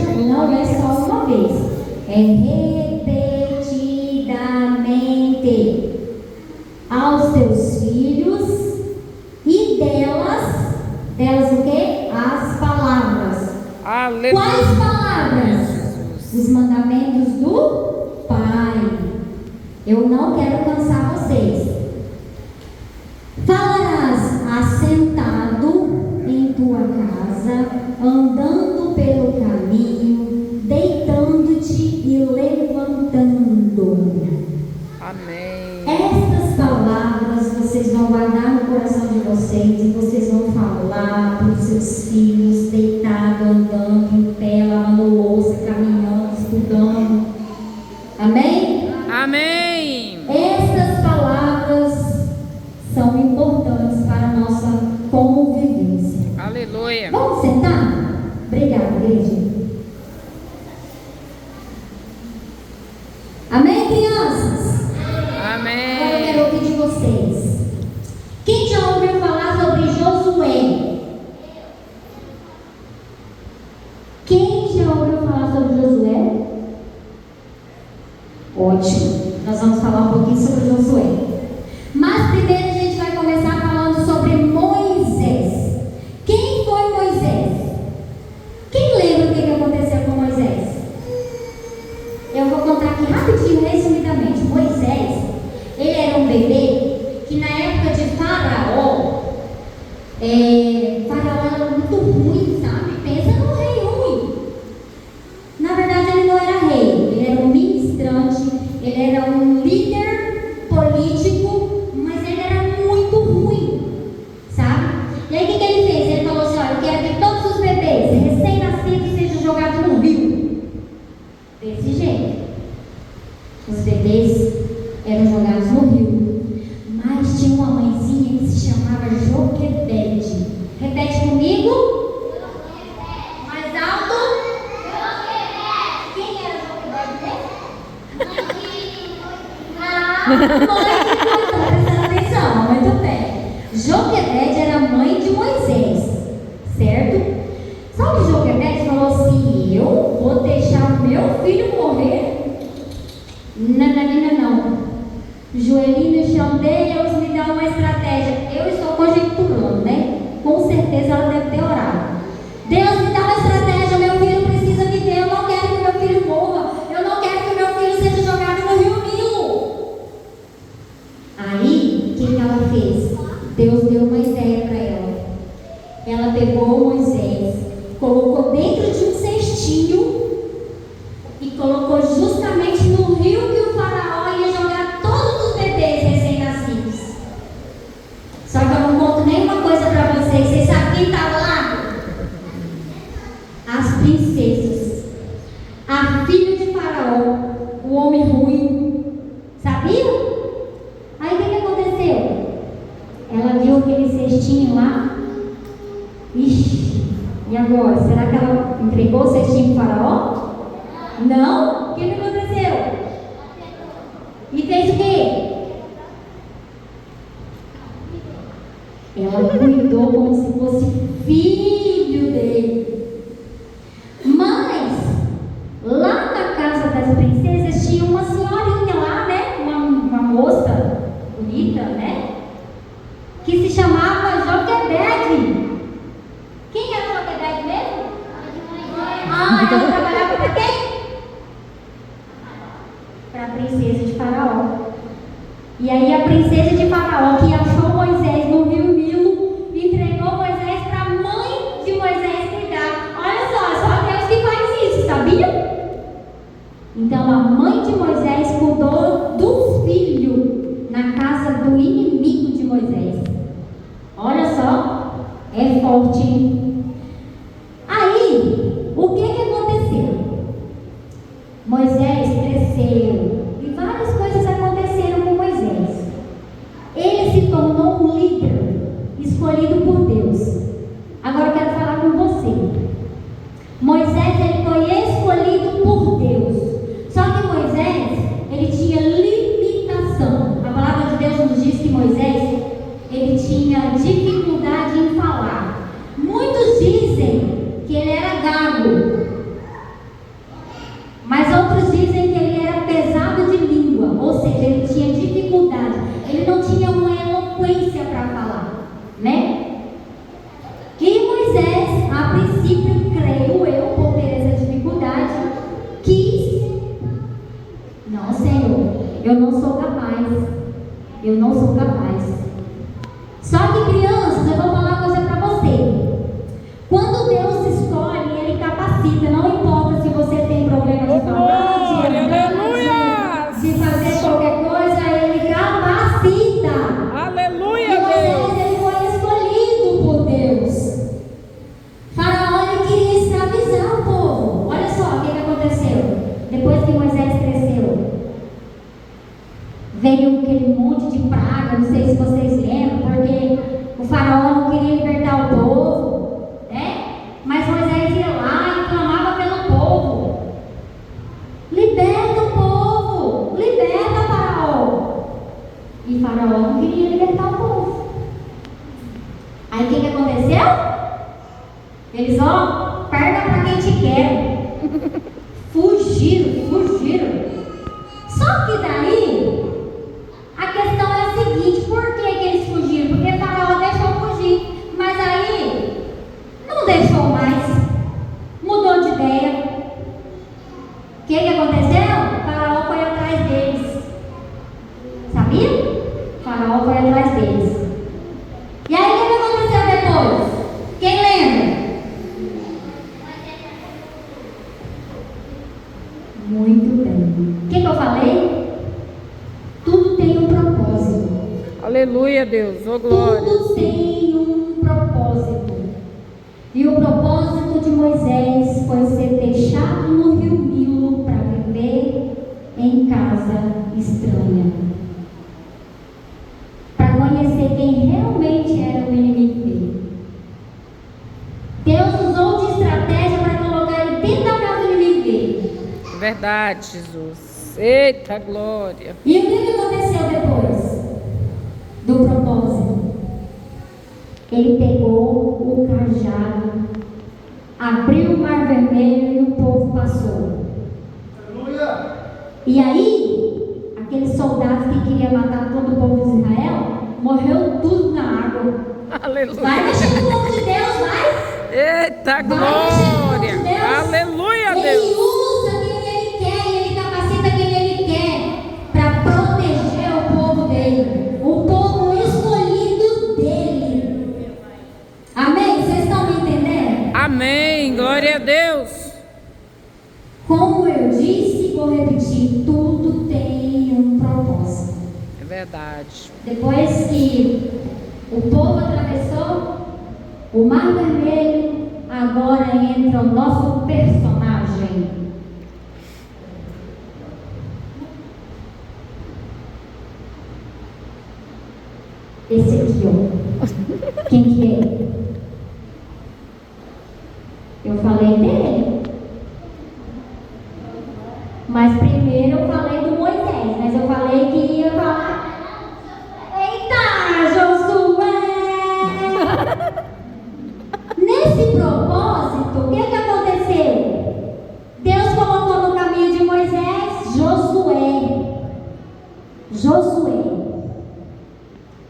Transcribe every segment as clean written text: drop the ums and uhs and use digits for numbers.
Não é só uma vez, é repetidamente aos teus filhos e delas o quê? As palavras. Aleluia. Quais palavras? Os mandamentos do Pai. Eu não quero cansar vocês. Falarás assentado em tua casa, andando pelo caminho, deitando-te e levantando. Amém. Estas palavras vocês vão guardar no coração de vocês e vocês vão falar para os seus filhos, deitado, andando, em pé, lavando louça, caminhando, estudando. Amém? Amém. Estas palavras são importantes para a nossa convivência. Aleluia. Vamos sentar? Obrigada, igreja. Amém, crianças? Agora eu Amém. quero ouvir de vocês. Quem já ouviu falar sobre Josué? Quem já ouviu falar sobre Josué? Ótimo. Nós vamos falar um pouquinho sobre Josué. Mas primeiro a gente vai começar falando sobre Moisés. Quem foi Moisés? Quem lembra o que aconteceu com Moisés? Eu vou contar aqui rapidinho, resumidamente. Moisés, ele era um bebê que na época de Faraó, Faraó era muito ruim, sabe? Pensa num rei ruim. Na verdade ele não era rei, ele era um ministrante, ele era um líder político, mas ele era muito ruim, sabe? E aí o que ele fez? Ele falou assim: olha, eu quero que todos os bebês recém-nascidos sejam jogados no rio. Desse jeito. Os bebês eram jogados no rio. Mas tinha uma mãezinha que se chamava Joquebede. Repete comigo. Mais alto. Quem era Joquebede mesmo? Mãe de Moisés. Prestando atenção, muito bem. Joquebede era mãe de Moisés, certo? Só que Joquebede falou assim: eu vou deixar o meu filho morrer? Nananina não. Joelhinho no chão, Deus me dá uma estratégia. Eu estou conjecturando, né? Com certeza ela deve ter orado. Deus me dá uma estratégia, meu filho precisa viver. Eu não quero que meu filho morra. Eu não quero que meu filho seja jogado no rio Nilo. Aí, o que ela fez? Deus deu uma ideia para ela. Ela pegou Moisés, colocou dentro de um cestinho e colocou justamente no rio que o faraó ia jogar todos os bebês recém-nascidos. Só que eu não conto nenhuma coisa para vocês. Vocês sabem quem estava lá? As princesas. A filha de faraó, o homem ruim. Sabiam? Aí o que aconteceu? Ela viu aquele cestinho lá. Ixi, e agora? Será que ela entregou o cestinho para o faraó? Não? O que aconteceu? E fez o quê? Ela cuidou como se fosse filho dele. Mas, lá na casa das princesas tinha uma senhorinha lá, né? Uma moça bonita, né? Que se chamava Joquebede. Quem era Joquebede mesmo? Ah, ela trabalhava para quem? Para a princesa de Faraó. E aí a princesa de Faraó, que achou Moisés no rio Nilo, entregou Moisés para a mãe de Moisés cuidar. Olha só Deus que faz isso, sabia? Então a mãe de Moisés cuidou do filho na casa do inimigo de Moisés. Olha só, é forte, hein? Aí, o que aconteceu? Moisés cresceu e várias coisas aconteceram com Moisés. Ele se tornou um líder escolhido por Deus. Agora eu quero falar com você. Moisés, ele foi escolhido por Deus. Só que Moisés, ele tinha limitação. A palavra de Deus nos diz que Moisés, ele tinha dificuldade em falar. Muitos eu não sou capaz. Eu não sou capaz. Só que, crianças, eu vou falar uma coisa para você. Quando Deus escolhe, Ele capacita. Não importa se você tem problema de falar, de fazer qualquer coisa, Ele capacita. Aleluia, E Moisés, Deus. ele foi escolhido por Deus. Faraó, ele queria escravizar o povo. Olha só o que aconteceu. Depois que Moisés cresceu, veio aquele monte de praga. Não sei se vocês lembram, porque o faraó não queria libertar o povo, né? Mas Moisés ia lá e clamava pelo povo. Liberta o povo, liberta Faraó. E Faraó não queria libertar o povo. Aí o que aconteceu? Eles, perna pra quem te quer. Fugiram. Só que daí, a questão é a seguinte: por que eles fugiram? Porque Faraó deixou fugir. Mas aí, não deixou mais. Mudou de ideia. O que aconteceu? Faraó foi atrás deles. Sabia? Faraó foi atrás deles. E aí, o que aconteceu depois? Quem lembra? Muito bem. O que eu falei? Tudo tem um propósito. Aleluia, Deus. Ô, glória. Tudo tem um propósito. E o propósito de Moisés foi ser deixado no rio Nilo para viver em casa estranha. Para conhecer quem realmente era o inimigo dele. Deus usou de estratégia para colocar ele dentro da casa do inimigo dele. Verdade, Jesus. Eita, glória. E o que aconteceu depois do propósito? Ele pegou o cajado, abriu o mar vermelho e o povo passou. Aleluia! E aí, aqueles soldados que queriam matar todo o povo de Israel, morreu tudo na água. Aleluia. Vai mexer com o povo de Deus, vai! Eita, glória. Aleluia, Ele Deus. usa quem Ele quer e Ele capacita quem Ele quer para proteger o povo dele, o povo escolhido dele. Amém? Vocês estão me entendendo? Amém. Glória a Deus. Como eu disse, vou repetir, tudo tem um propósito. É verdade. Depois que o povo atravessou o Mar Vermelho, agora entra o nosso personagem. Esse aqui, ó. Quem que é? Eu falei dele. Mas primeiro eu falei do Moisés, mas eu falei que ia falar. Eita, Josué! Nesse propósito, o que aconteceu? Deus colocou no caminho de Moisés Josué.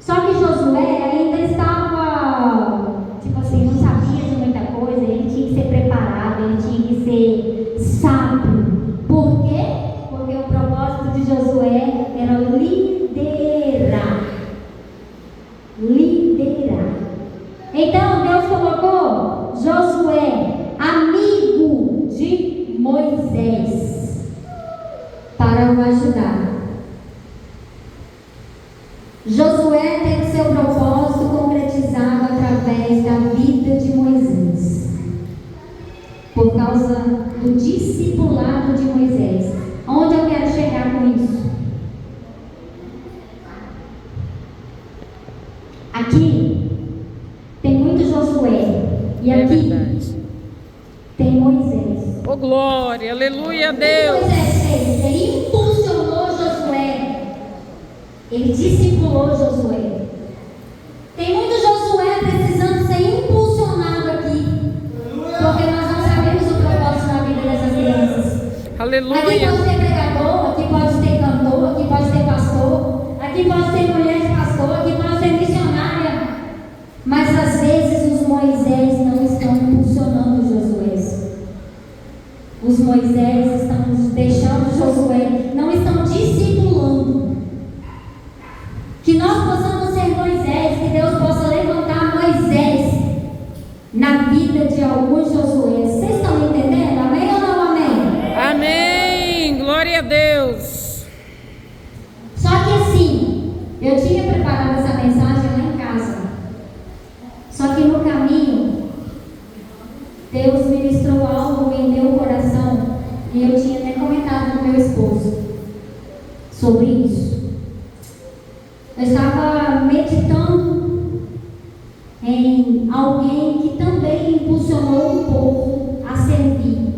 Só que Josué ainda estava, tipo assim, não sabia de muita coisa. Ele tinha que ser preparado, ele tinha que ser sábio. Por quê? Porque o propósito de Josué era liderar. Então Deus colocou Josué, amigo de Moisés, para o ajudar. Josué teve seu propósito concretizado através da vida de Moisés, por causa do discipulado de Moisés. Onde eu quero chegar com isso? Aqui tem muito Josué e aqui tem Moisés. Oh, glória, aleluia, O que Deus. Moisés fez? Ele impulsionou Josué. Ele discipulou Josué. Tem muito Josué precisando ser impulsionado aqui, porque nós não sabemos o propósito na vida dessas crianças. Aqui Aleluia. pode ter pregador, aqui pode ter cantor, aqui pode ter pastor, aqui pode ter mulher de pastor, aqui pode ter missionária. Mas às vezes os Moisés não estão impulsionando os Josué. Os Moisés estão deixando Josué, não estão discipulando. de alguns Josué. Vocês estão me entendendo? Amém ou não amém? Amém. Glória a Deus. Só que assim, eu tinha preparado essa mensagem lá em casa. Só que no caminho, Deus ministrou algo em meu coração. E eu tinha até comentado com meu esposo sobre isso. Eu estava meditando em alguém que também impulsionou o povo a servir.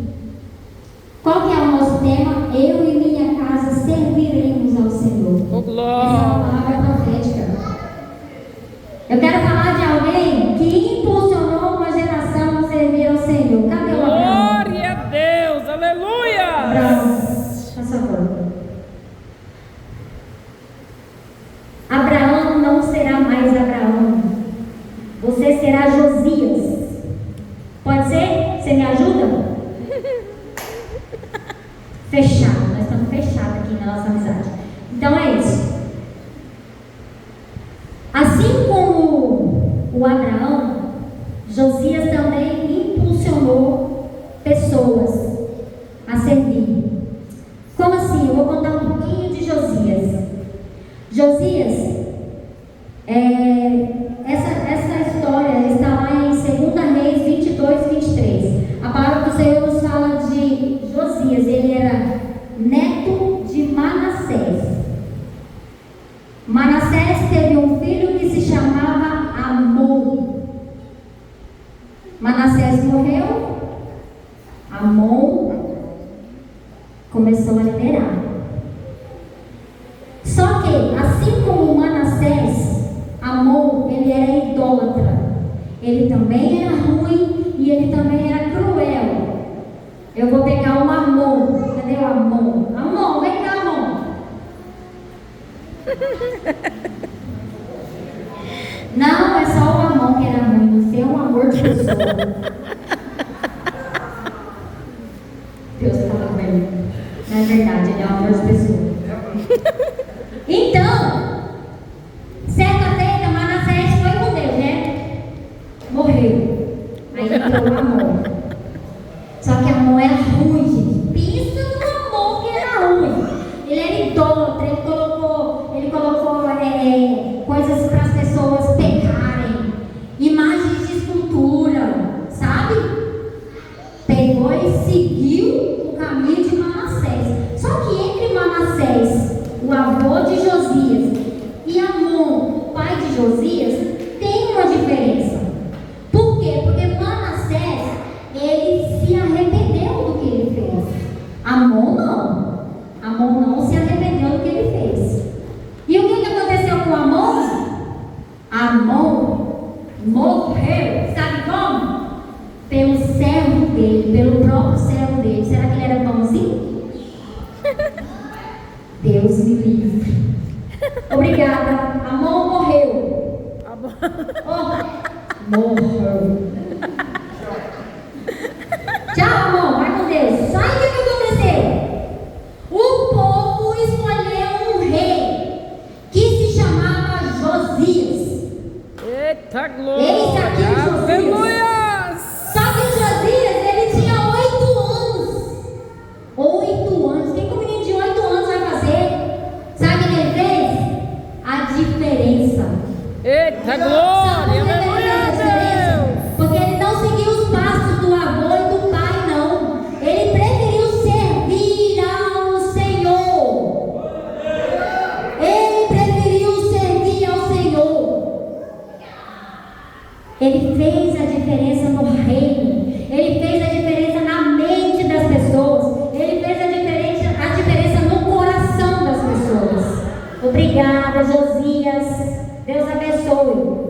Qual que é o nosso tema? Eu e minha casa serviremos ao Senhor. Oh, Essa glória. palavra profética. Eu quero falar de alguém que impulsionou uma geração a servir ao Senhor. Cadê o Abraão? Glória a Deus. Aleluia. Abraão, por favor. Abraão não será mais Abraão. Você será Josias. Pode ser? Você me ajuda? Fechado. Nós estamos fechados aqui na nossa amizade. Então é isso. Assim como o Abraão, Josias também impulsionou pessoas a servir. Como assim? Eu vou contar um pouquinho de Josias. Josias, essa história está lá em 2 Reis 22, 23. A palavra do Senhor nos fala de Josias. Ele era neto de Manassés. Manassés teve um filho que se chamava Amon. Manassés morreu. Amon começou a liderar. Só que, assim como Manassés, Amon, ele era idólatra. Ele também era ruim e ele também era cruel. Eu vou pegar o Amon. Cadê o Amon? Amon, vem cá, Amon. Não, é só o Amon que era ruim. Você é um amor de pessoa. Deus fala com ele. Não é verdade, ele é um amor de pessoa. Então, certa feita, Manassés foi com Deus, né? Morreu. Aí entrou o Amon. Só que Amon era ruim, gente. Pensa no Amon que era ruim. Ele era idólatra, ele colocou coisas para as pessoas pecarem, imagens de escultura, sabe? Pegou e seguiu o caminho de Manassés. Só que entre Manassés, o avô de Josias, e Amon, o pai de Josias, tem uma diferença. Por quê? Porque Manassés, ele se arrependeu do que ele fez. Amon não. Amon não se arrependeu do que ele fez. E o que aconteceu com Amon? Amon morreu. Sabe como? Pelo servo dele, pelo próprio servo dele. Será que ele era bonzinho? Deus me livre. Obrigada. Amon morreu. Oh, morreu. Tchau, Amon. Vai com Deus. Sabe o que aconteceu? O povo escolheu um rei que se chamava Josias. Eita glória. Eis aqui Josias. Aleluia. Só que Josias, ele tinha 8 anos. 8 anos. O que um menino de 8 anos vai fazer? Sabe o que ele fez? A diferença. Eita Sabe glória. por que ele fez Aleluia, a diferença? Deus. Porque ele não seguiu os passos do avô e do pai, não. Ele preferiu servir ao Senhor. Ele preferiu servir ao Senhor. Ele fez a diferença no reino. Ele fez a diferença na mente das pessoas. Ele fez a diferença no coração das pessoas. Obrigada, Josias. Deus abençoe.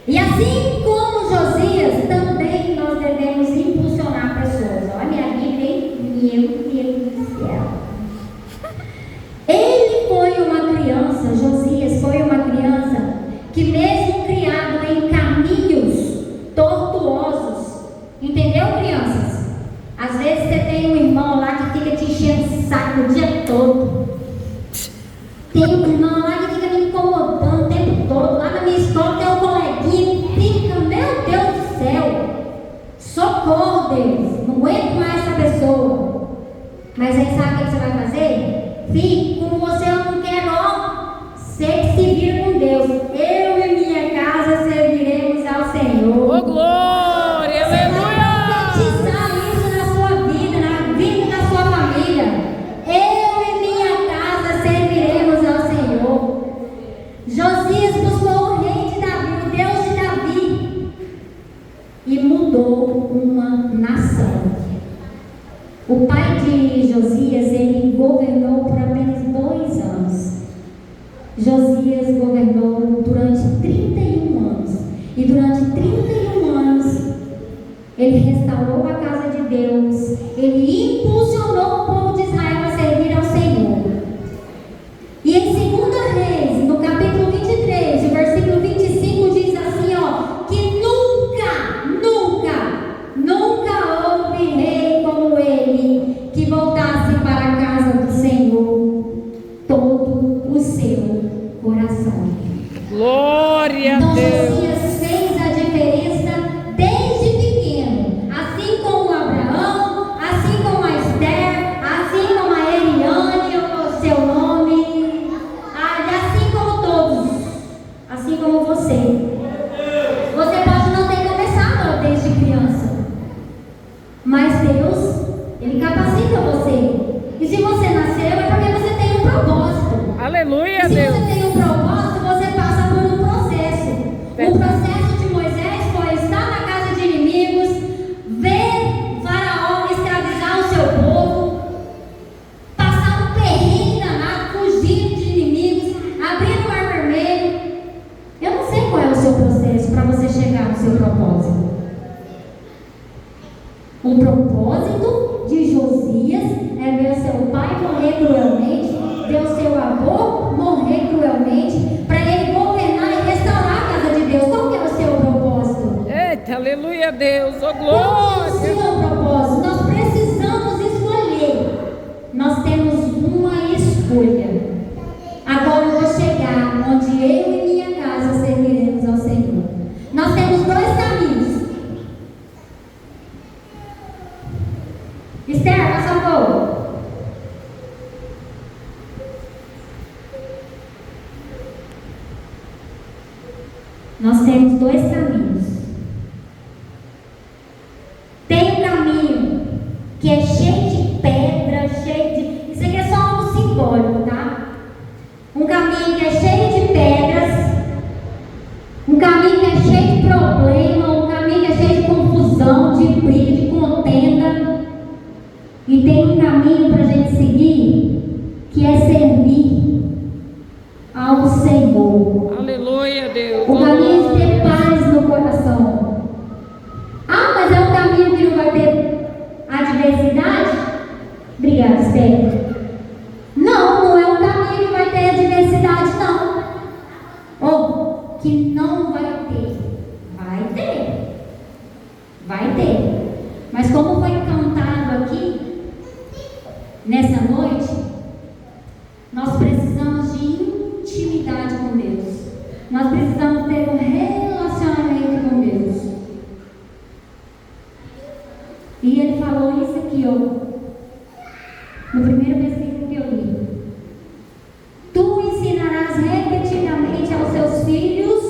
E assim como Josias, também nós devemos impulsionar pessoas. Olha, minha Bíblia, meu Deus do céu. Ele foi uma criança, Josias foi uma criança que mesmo criado em caminhos tortuosos, entendeu, crianças? Às vezes você tem um irmão lá que fica te enchendo o saco o dia todo. Tem um irmão lá que fica me incomodando o tempo todo. Lá na minha escola tem um coleguinha que fica, meu Deus do céu. Filho, com você eu não quero, ó, ser que se vira com Deus. Eu e minha casa serviremos ao Senhor. Ô, glória, Você vai aleluia. profetizar isso na sua vida, na vida da sua família. Eu e minha casa serviremos ao Senhor. Josias buscou o rei de Davi, o Deus de Davi, e mudou uma nação. O pai de Josias, ele governou por apenas 2 anos. Josias governou durante 31 anos. E durante 31 anos, ele restaurou a casa de Deus. Ele impulsionou o povo de Israel a servir ao Senhor. E em 2 Reis, no capítulo 23, o versículo 25, diz assim, ó, que nunca houve rei como ele, que voltasse para a casa do Senhor todo o seu coração. Glória a Então Deus. Josias fez a diferença desde pequeno, assim como Abraão, assim como a Esther, assim como a Eliane, o seu nome, assim como todos, assim como você. Você pode não ter começado desde criança, mas Deus, Ele capacita você. E se você nasceu, é porque você tem um propósito. Aleluia, E se Deus. você tem um propósito, você passa por um processo. O processo de Moisés foi estar na casa de inimigos, ver Faraó escravizar o seu povo, passar um perrengue danado, fugindo de inimigos, abrindo o mar vermelho. Eu não sei qual é o seu processo para você chegar no seu propósito. O propósito de Josias é ver o seu pai morrer cruelmente, ver o seu avô morrer cruelmente, para ele governar e restaurar a casa de Deus. Qual que é o seu propósito? Eita, aleluia, Deus. Ô, Qual que é o glória. seu propósito? Nós precisamos escolher. Nós temos uma escolha. Agora eu vou chegar onde eu e minha casa serviremos ao Senhor. Nós temos 2 caminhos. Esther, por favor. Nós temos 2 caminhos. Tem um caminho que é cheio de pedra, cheio de... Isso aqui é só algo simbólico, tá? Um caminho que é cheio de pedras, um caminho que é cheio de problema, um caminho que é cheio de confusão, de briga, de contenda. E tem um caminho para a gente seguir que é servir ao Senhor. Aleluia, Deus. O caminho de ter paz no coração. Ah, mas é um caminho que não vai ter adversidade? Obrigada, Esther. Não é um caminho que vai ter adversidade, não. Ou que não vai ter. Vai ter. Vai ter. Mas como foi cantado aqui, nessa noite, nós precisamos de intimidade com Deus. Nós precisamos ter um relacionamento com Deus. E ele falou isso aqui, ó, no primeiro versículo que eu li. Tu ensinarás repetidamente aos seus filhos,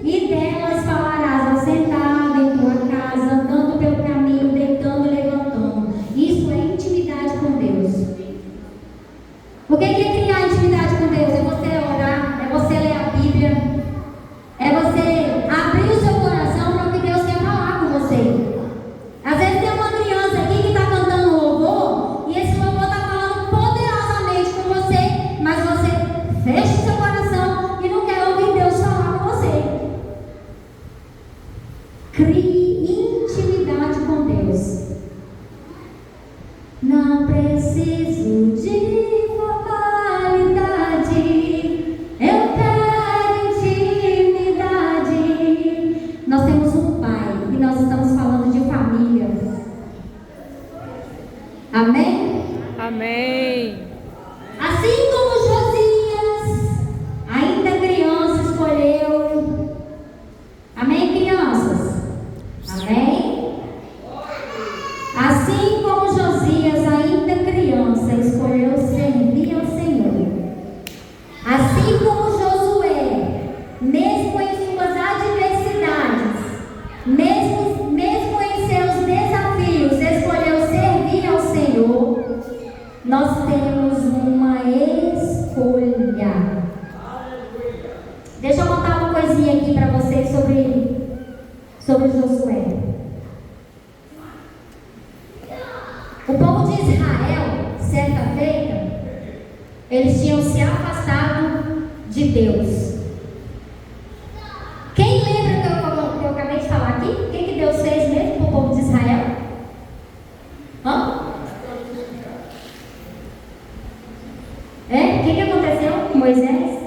e delas falarás assentado em tua casa, andando pelo caminho, deitando e levantando. Isso é intimidade com Deus. O que é criar intimidade com Deus? É você orar, é você ler a Bíblia, é você abrir o seu coração para o que Deus quer falar com você. Às vezes tem uma criança aqui que está cantando um louvor, e esse louvor está falando poderosamente com você, mas você fecha o seu coração e não quer ouvir Deus falar com você. Crie intimidade com Deus. Não preciso de falar. Eles tinham se afastado de Deus. Quem lembra que eu acabei de falar aqui? O que Deus fez mesmo para o povo de Israel? O que aconteceu com Moisés?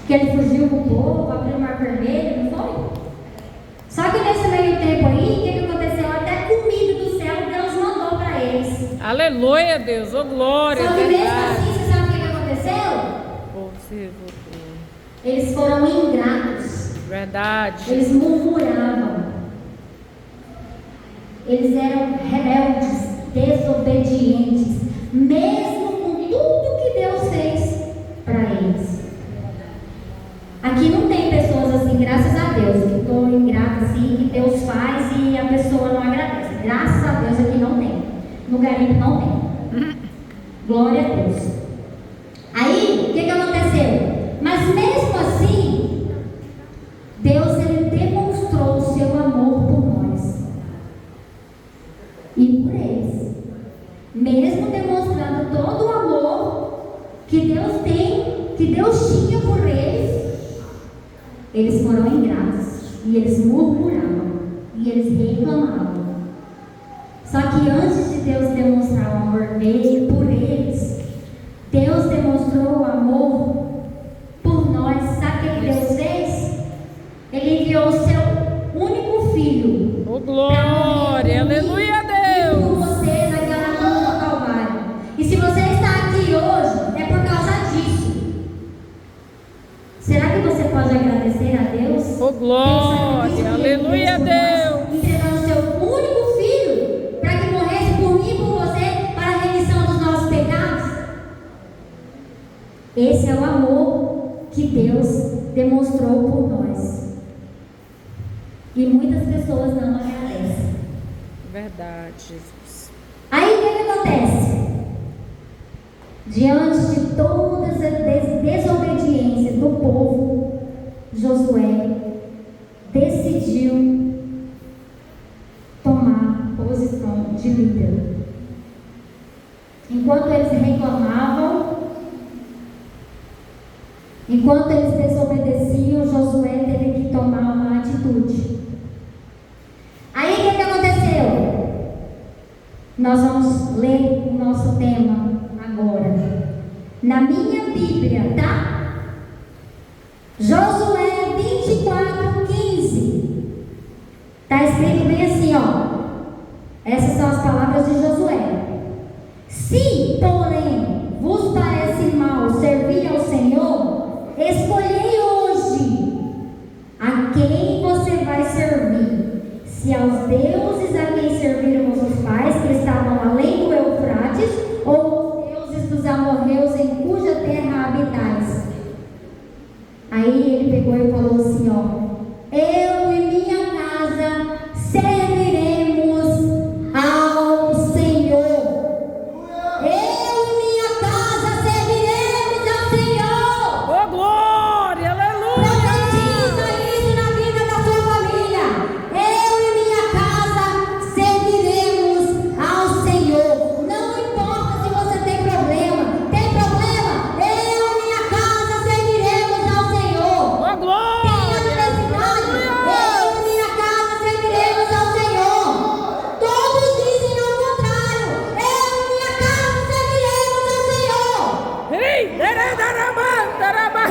Que ele fugiu com o povo, abriu o mar vermelho, não foi? Só que nesse meio tempo aí, o que aconteceu? Até comida do céu Deus mandou para eles. Aleluia, Deus. Oh, glória. Só que mesmo assim, você sabe o que aconteceu? Eles foram ingratos. Verdade. Eles murmuravam. Eles eram rebeldes, desobedientes, mesmo com tudo que Deus fez para eles. Aqui não tem pessoas assim, graças a Deus, que estou ingrata assim, que Deus faz e a pessoa não agradece. Graças a Deus aqui não tem. No garimpo não tem. Glória a Deus. Aí, o que aconteceu? Mas mesmo assim, Deus ele demonstrou o seu amor por nós e por eles. Mesmo demonstrando todo o amor que Deus tem, que Deus tinha por eles foram ingratos e eles murmuravam e eles reclamavam. Só que antes de Deus demonstrar o amor dele por eles, Deus demonstrou o amor por nós. Sabe o que Deus fez? Ele enviou o seu único filho. Oh, glória, aleluia a Deus. Por você naquela cruz do Calvário. E se você está aqui hoje, é por causa disso. Será que você pode agradecer a Deus? Oh, glória, aleluia a Deus. Entregando seu único filho para que morresse por mim e por você para a remissão dos nossos pecados? Esse é o amor que Deus demonstrou por nós. E muitas pessoas não agradecem. Verdade, Jesus. Aí o que acontece? Diante de toda essa desobediência do povo, Josué decidiu tomar posição de líder. Enquanto eles reclamavam, enquanto eles desobedeciam, Josué teve que tomar uma atitude. Aí o que aconteceu? Nós vamos ler o nosso tema agora. Na minha Bíblia, tá? Josué 24:15. Está escrito bem assim, ó. Essas são as palavras de Josué. Se, porém, vos parece mal servir ao Senhor, escolhei hoje a quem você vai servir. Se aos deuses a quem serviram vossos pais, que estavam além do Eufrates, ou aos deuses dos amorreus em cuja terra habitais. Aí ele pegou e falou assim, ó: eu e minha casa serviremos ao Senhor. Eu e minha casa serviremos ao Senhor. Oh, glória, aleluia. Profetiza isso na vida da sua família. Eu e minha casa serviremos ao Senhor. Não importa se você tem problema. Tem problema? Eu e minha casa serviremos ao Senhor. Oh, glória. Tem adversidade? Eu e minha casa serviremos ao Senhor. Todos dizem ao contrário. Eu e minha casa serviremos ao Senhor. Ei,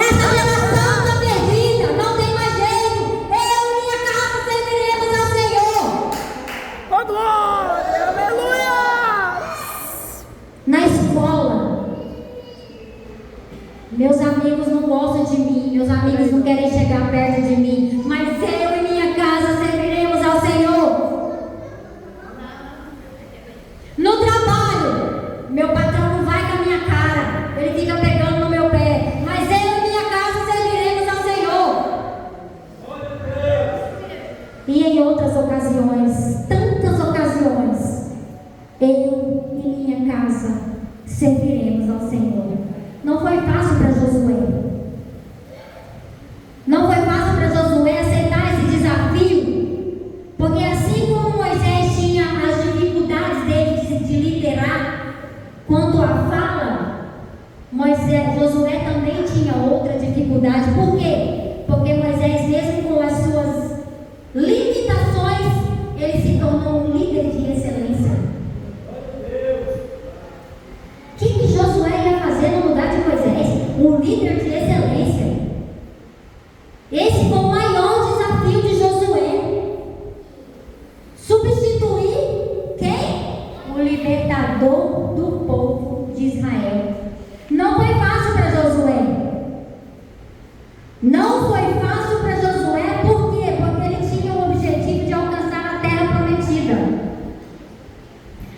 Essa geração está perdida, não tem mais jeito. Eu e minha casa serviremos ao Senhor. oh, glória, aleluia. Na escola, meus amigos não gostam de mim, meus amigos não querem chegar perto de mim, mas eu e minha casa serviremos ao Senhor. No trabalho, meu patrão não vai com a minha cara, ele fica pegando no meu pé, mas eu e minha casa serviremos ao Senhor. E em outras ocasiões, tantas ocasiões, eu e minha casa serviremos ao Senhor. Não foi fácil para Josué. Não foi fácil para Josué dificuldade. Por quê? Porque Moisés, mesmo com as suas limitações, ele se tornou um líder de excelência. O que Josué ia fazer no lugar de Moisés? Um líder de excelência. Esse foi o maior desafio de Josué. Substituir quem? O libertador do povo de Israel. Não foi fácil para Josué. Não foi fácil para Josué, por quê? Porque ele tinha o objetivo de alcançar a terra prometida.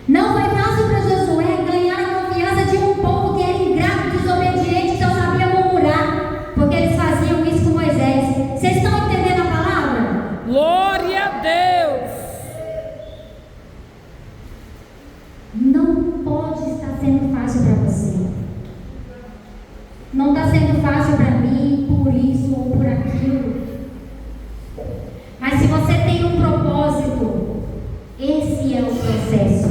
Não foi fácil para Josué ganhar a confiança de um povo que era ingrato, desobediente, que só sabia murmurar, porque eles faziam isso com Moisés. Vocês estão entendendo a palavra? Glória a Deus. Não pode estar sendo fácil para você. Não está sendo fácil para mim, por isso ou por aquilo. Mas se você tem um propósito, esse é o processo.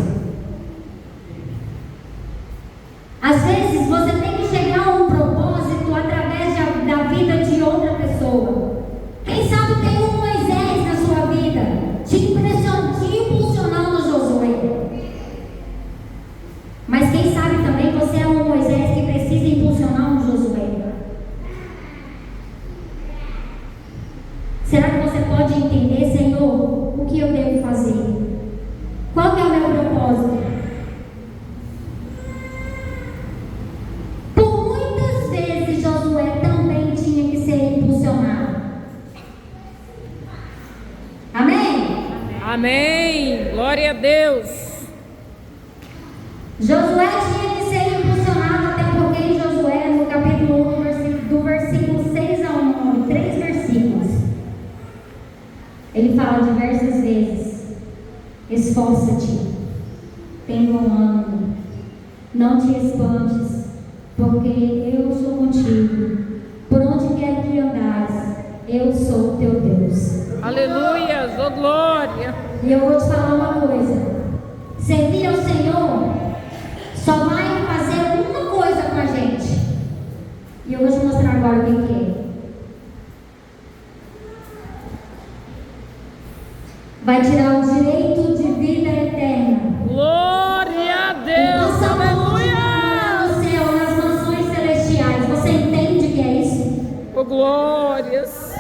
Às vezes você tem que chegar a um propósito através da vida de outra pessoa. Quem sabe tem um Moisés na sua vida, te impulsionando, Josué. Mas quem sabe também você é um Moisés que precisa impulsionar um Josué. Será que você pode entender, Senhor, o que eu devo fazer? Qual que é o meu propósito? Por muitas vezes Josué também tinha que ser impulsionado. Amém? Amém. Glória a Deus. Josué tinha que ser impulsionado, até porque em Josué, no capítulo 1, do versículo 6 ao 9, 3 versículos, ele fala diversas vezes: esforça-te, tenha bom ânimo, não te espantes, porque eu sou contigo. Por onde quer que andares, eu sou teu Deus. Aleluia, oh glória. E eu vou te falar uma coisa: servir ao Senhor só vai fazer uma coisa com a gente. E eu vou te mostrar agora o que é. Vai tirar o direito de vida eterna. Glória a Deus. Nossa, Aleluia. no céu, nas mansões celestiais. Você entende o que é isso? Oh glórias.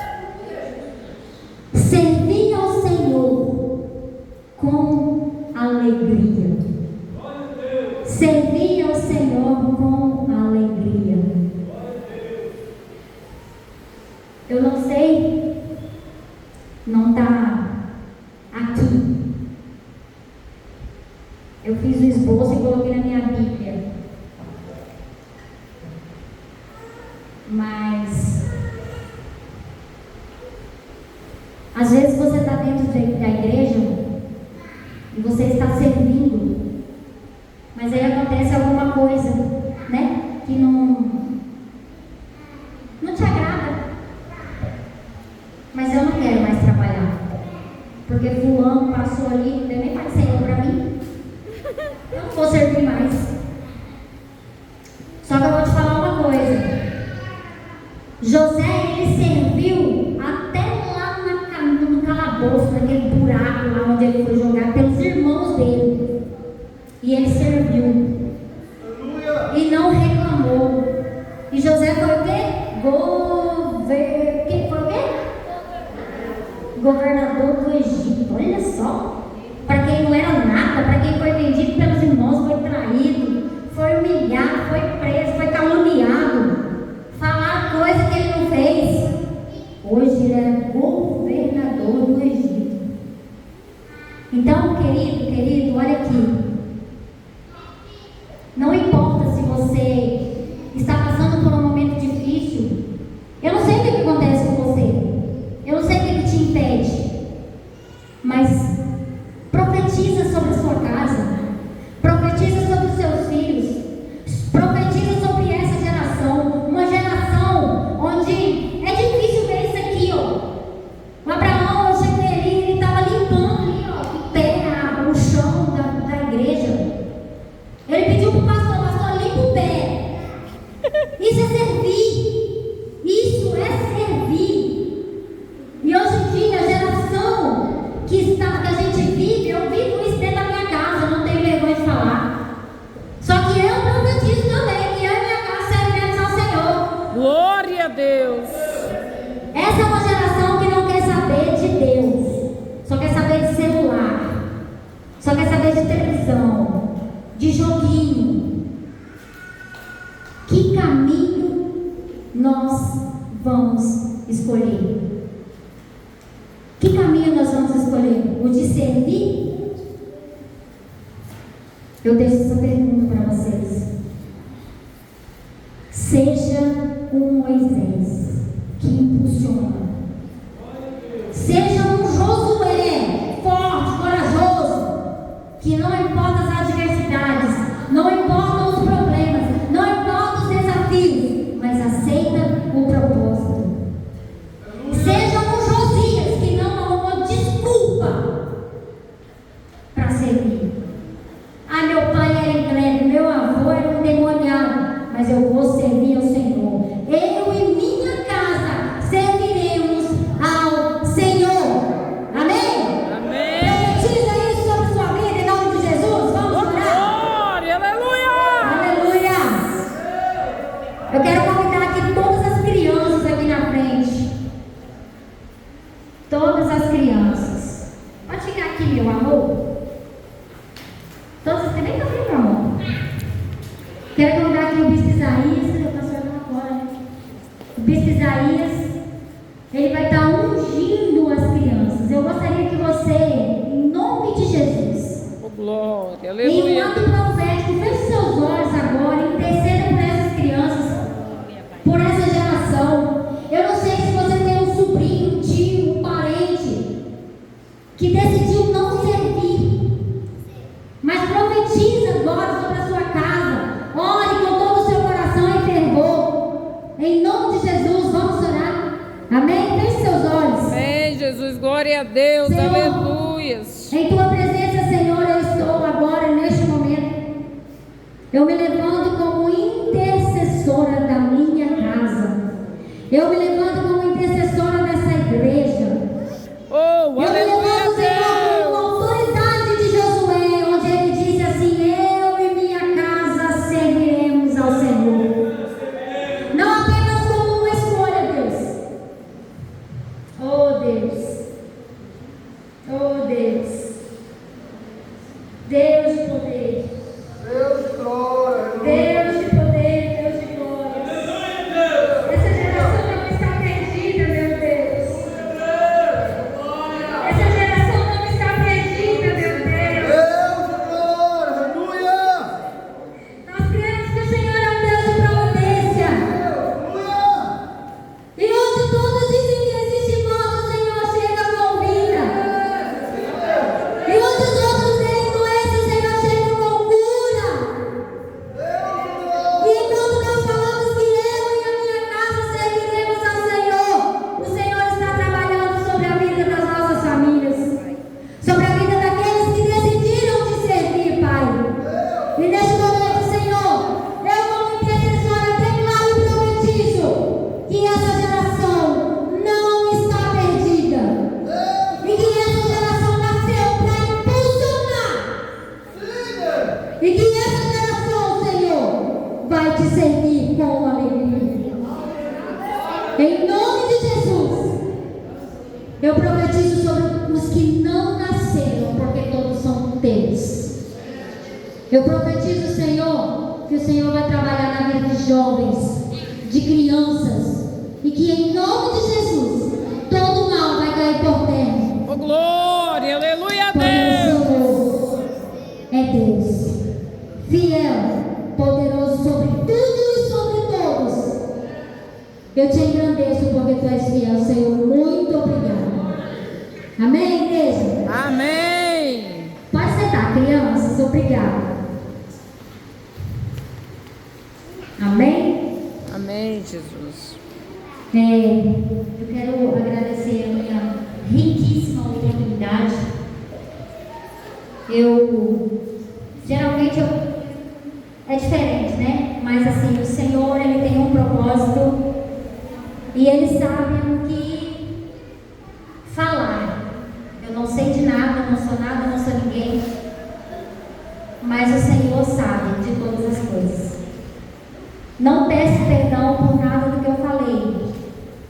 Servir ao Senhor com alegria. Servir ao Senhor com alegria. Eu não sei, não está aqui. Eu fiz o esboço e coloquei na minha Bíblia. Mas às vezes você está dentro da igreja e você está servindo, mas aí acontece alguma coisa, né? Que não te agrada. Mas eu não quero mais trabalhar, porque fulano passou ali, não deu nem mais Senhor para mim. Eu não vou servir mais. Só que eu vou te falar uma coisa: José, ele serviu até lá no calabouço, naquele buraco lá onde ele foi jogado pelos irmãos dele. E ele serviu. E não reclamou. E José foi o quê? Quem foi o quê? Governador do Egito. Olha só. Para quem não era nada, para quem foi vendido pelos irmãos, foi traído, foi humilhado, foi preso, foi caluniado. Falaram coisa que ele não fez. Hoje ele é governador do Egito. Então, querido, olha aqui. Não importa se você está passando por um momento difícil. Eu não sei o que acontece com você. Eu não sei o que te impede. Mas profetiza sobre a sua casa. Profetiza sobre os seus filhos. Profetiza caminho nós vamos escolher? Que caminho nós vamos escolher? O de servir? Eu deixo essa pergunta para vocês. Seja um Moisés que impulsiona. Seja um Josué forte, corajoso, que não importa as adversidades, não importam os problemas, não importam os desafios, mas aceita o propósito. Seja um Josias que não arrumou desculpa para servir. Ah, meu pai era incrédulo, meu avô era um endemoniado, mas eu vou servir ao Senhor. Eu e minha casa serviremos ao Senhor. Amém? Amém. Profetiza isso sobre sua vida em nome de Jesus. Vamos orar. Glória, aleluia. Aleluia. Eu quero convidar aqui todas as crianças aqui na frente. Todas as crianças. Pode ficar aqui, meu amor. Todas as crianças. Vem cá, meu amor. Quero convidar aqui o bispo Isaías. Eu passo agora, né? O bispo Isaías. Ele vai estar ungindo as crianças. Eu gostaria que você, em nome de Jesus, Oh, glória, em um aleluia. ato profético, feche seus olhos agora, interceda por essas crianças, por essa geração. Eu não sei se você tem um sobrinho, um tio, um parente que decidiu não servir, mas profetiza agora sobre a sua casa. Ore com todo o seu coração e fervor. Em nome de Jesus, vamos orar. Amém? Feche seus olhos. Amém, Jesus, glória a Deus, Senhor, aleluias. Em tua presença, Senhor, eu estou agora neste momento. Eu me levanto como intercessora da minha casa. Eu me levanto como intercessora dessa igreja. Oh, Eu me aleluia, levanto, Senhor, com a Deus. autoridade de Josué, onde ele disse assim: eu e minha casa serviremos ao Senhor. Não apenas como uma escolha, Deus. Oh, Deus. Oh, Deus. Deus de poder. Deus de glória. Deus de poder, Deus de glória. Essa geração não está perdida, meu Deus. Essa geração não está perdida, meu Deus. Deus de glória. Aleluia. Nós cremos que o Senhor é um Deus de providência. Aleluia. E onde todos dizem que existe morte, o Senhor chega com vida. E onde os outros têm doença, o Senhor chega com cura. E enquanto nós falamos que eu e a minha casa serviremos ao Senhor, o Senhor está trabalhando sobre a vida das nossas famílias, sobre a vida daqueles que decidiram te servir, Pai. E neste momento, Senhor, eu como intercessora declaro e profetizo que essa geração não está perdida. E que essa geração nasceu para impulsionar. E que essa geração, Senhor, vai te servir com alegria. Em nome de Jesus, eu profetizo sobre os que não nasceram, porque todos são teus. Eu profetizo, Senhor, que o Senhor vai trabalhar na vida de jovens, de crianças, e que em nome de Jesus, todo mal vai cair por terra. Oh, glória, aleluia, Porque o Deus. Senhor é Deus, fiel, poderoso sobre tudo e sobre todos. Eu te engrandeço porque tu és fiel, Senhor. Muito obrigado. Amém, igreja? Amém. Pode sentar, crianças. Obrigada. Amém? Amém, Jesus. Eu quero agradecer a minha riquíssima oportunidade. Geralmente é diferente, né? Mas assim, o Senhor, Ele tem um propósito e Ele sabe o que falar. Eu não sei de nada, não sou nada, não sou ninguém, mas o Senhor sabe de todas as coisas. Não peço perdão por nada do que eu falei,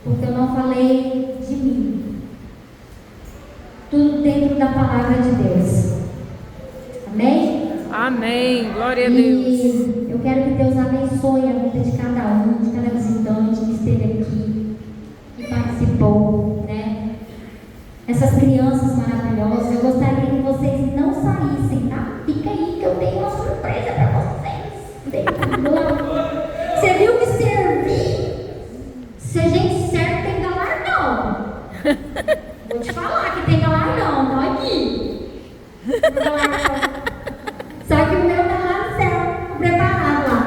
porque eu não falei de mim. Tudo dentro da palavra de Deus. Amém? Amém. Glória a Deus. E eu quero que Deus abençoe a vida de cada essas crianças maravilhosas. Eu gostaria que vocês não saíssem, tá? Fica aí que eu tenho uma surpresa para vocês. Você viu que servir? Se a gente serve, tem galardão. Vou te falar que tem galardão, não aqui. Só que o meu tá lá no céu, preparado lá.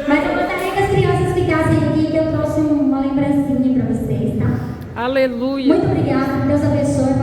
Mas eu gostaria que as crianças ficassem aqui, que eu trouxe uma lembrancinha para vocês, tá? Aleluia. Muito obrigada, Deus abençoe